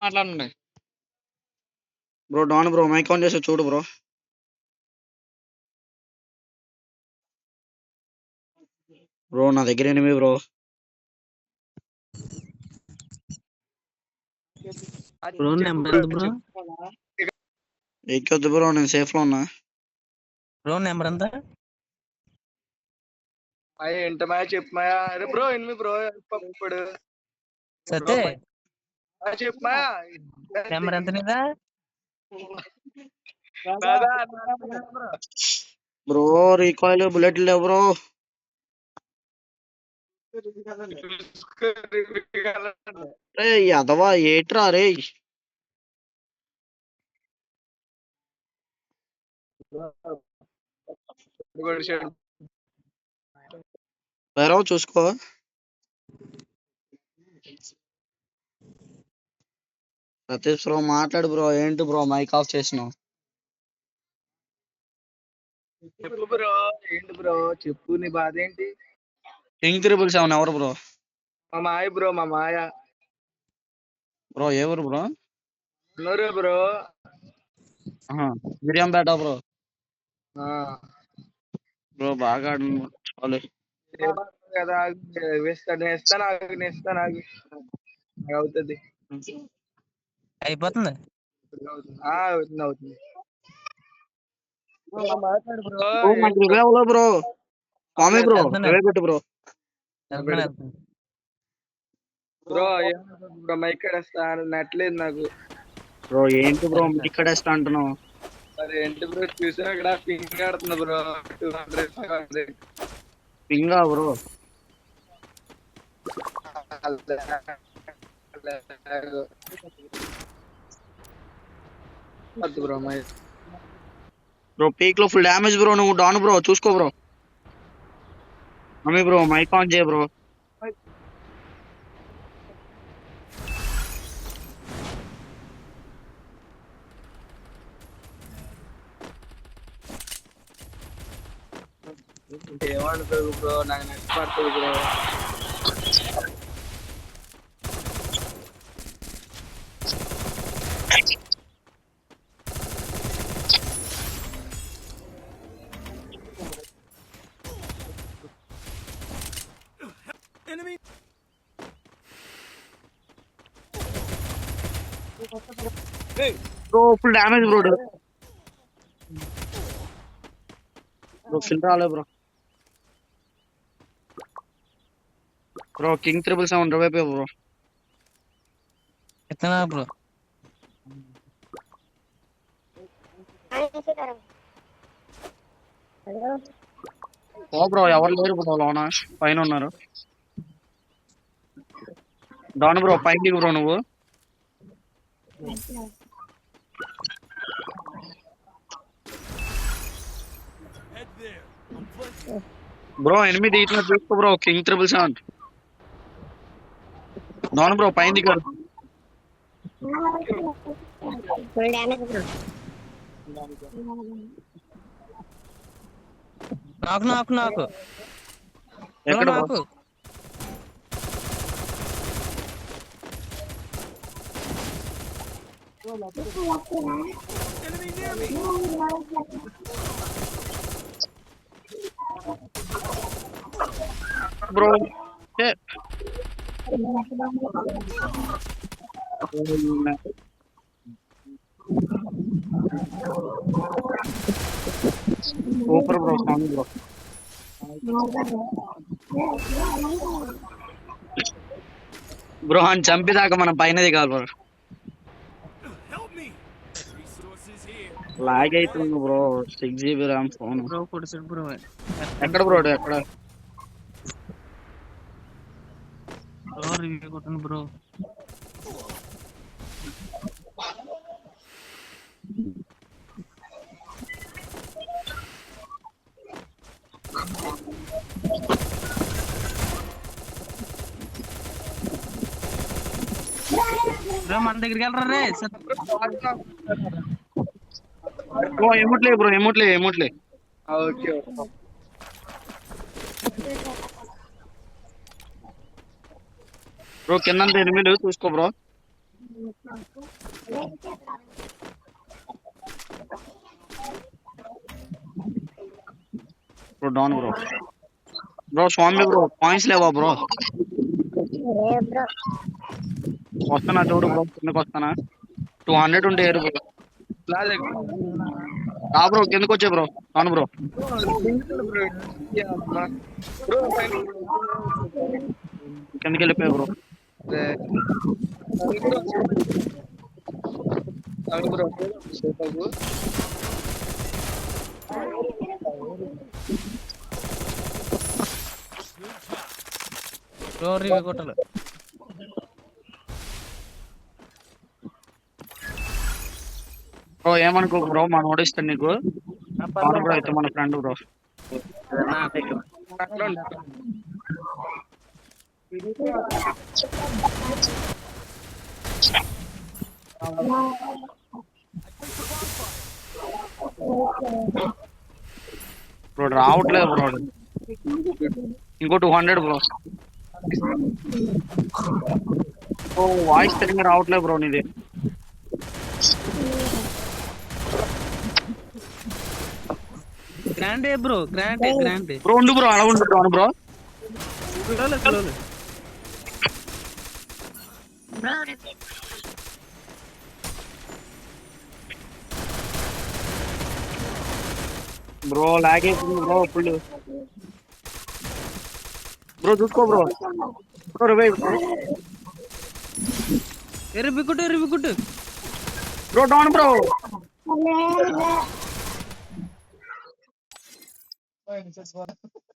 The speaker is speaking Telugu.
మాట్లాడండి. బ్రో డాన్ బ్రో మైక్ ఆన్ చేసి చూడు బ్రో. బ్రో నా దగ్గర ఎనిమిది బ్రో. బ్రో నెంబర్ ఎంత బ్రో? ఎక్కొద్దు బ్రో, నేను సేఫ్ లో ఉన్నా. బ్రో నెంబర్ ఎంత? ఏంట మాయా చెప్పు మాయా. అరే బ్రో ఎనిమిది బ్రో ఇప్పుడు సతే చెప్పు మాయా. నెంబర్ ఎంత నీదా? బ్రో రీకాయిల్ బుల్లెట్ లేవు బ్రో. రే అదవా ఏట్రా రే. వేరే చూసుకో. సతీష్ బ్రో మాట్లాడు బ్రో. ఏంటి బ్రో మైక్ ఆఫ్ చేసినావు? చెప్పు బ్రో. ఏంటి బ్రో చెప్పు, నీ బాధ ఏంటి? కింగ్ 777 ఎవరు బ్రో? మా మాయ బ్రో, మా మాయ. బ్రో ఎవరు బ్రో? Bro biryani bro. ఆ బ్రో బాగా చాలు కదా. వేస్తాను అవుతుంది. అయిపోతుంది. అవుతుంది. మాట్లాడు బ్రో. నాకు revive bro. Swami bro revive పెట్టు బ్రో. బ్రో బ్రో మైక్ కడేస్తా నట్లేదు నాకు. బ్రో ఏంటి బ్రో మైక్ కడేస్తా అంటున్నావు? మరి ఏంటి బ్రో చూసా అక్కడ పింగ్ ఆడుతుంది బ్రో. 200 పింగా బ్రో. బ్రో బ్రో పీక్ లో ఫుల్ డ్యామేజ్ బ్రో. నువ్వు డాన్ బ్రో చూసుకో bro. Mummy bro mic on చేయ బ్రో. ఏమంటారు బ్రో, నాకు నచ్చపడుతుంది bro. Bro full damage bro. Bro ఫిల్ రాలే bro. Bro king 777 revive bro. ఎత్తనా బ్రో? ఓ బ్రో ఎవరు లేరు బ్రో లోన, పైన ఉన్నారు. డాన్ బ్రో పైకి బ్రో నువ్వు. బ్రో ఎనిమిది ఇట్లా చూసుకో బ్రో. కింగ్ 777 డాన్ బ్రో పైన దిగారు. నాకు ఎక్కడ నాకు bro super bro. Song bro. Bro అని చంపిదాకా మనం పైన దిగాలి బ్రో. లాగ్ అవుతుంది bro. 6 GB RAM phone. Bro కొడుసాడు బ్రో. ఎక్కడ బ్రో ఎక్కడ? బ్రో రివ్యూ కొట్టండి బ్రో. బ్రో మన దగ్గరికి వెళ్ళరా రే. బ్రో ఎమోట్లే బ్రో. ఎమోట్లే ఓకే బ్రో. కింద 8 చూసుకో bro. Bro down bro. Bro Swami bro points లేవా బ్రో? వస్తానా చూడు బ్రో, కిందకి వస్తానా. 200 ఉంటే ఏరు బ్రో. లాలే రా బ్రో కిందకి వచ్చే బ్రో. అవును బ్రో. బ్రో. యా అమ్మా. బ్రో పైన కిందకి వెళ్ళిపోయా బ్రో. అవును బ్రో సేపు బ్రో రివ్యూ కొట్టాలి. బ్రో ఏమనుకో బ్రో, మనం ఓడిస్తాను నీకు. అవును బ్రో అయితే మన ఫ్రెండ్ బ్రో. అక్కడ ఉండు. బ్రో రావట్లేదు బ్రో. ఇంకో 200 బ్రో. ఓ వాయిస్ సరిగ్గా రావట్లేదు బ్రో నీది. Grenade bro, grenade. బ్రో ఉండు బ్రో, అలా ఉండు బ్రో. అవును బ్రో. బ్రో లాగ్ అయిపోయింది బ్రో ఫుల్. బ్రో చూసుకో bro. Bro revive bro. Review కొట్టు. Bro down bro.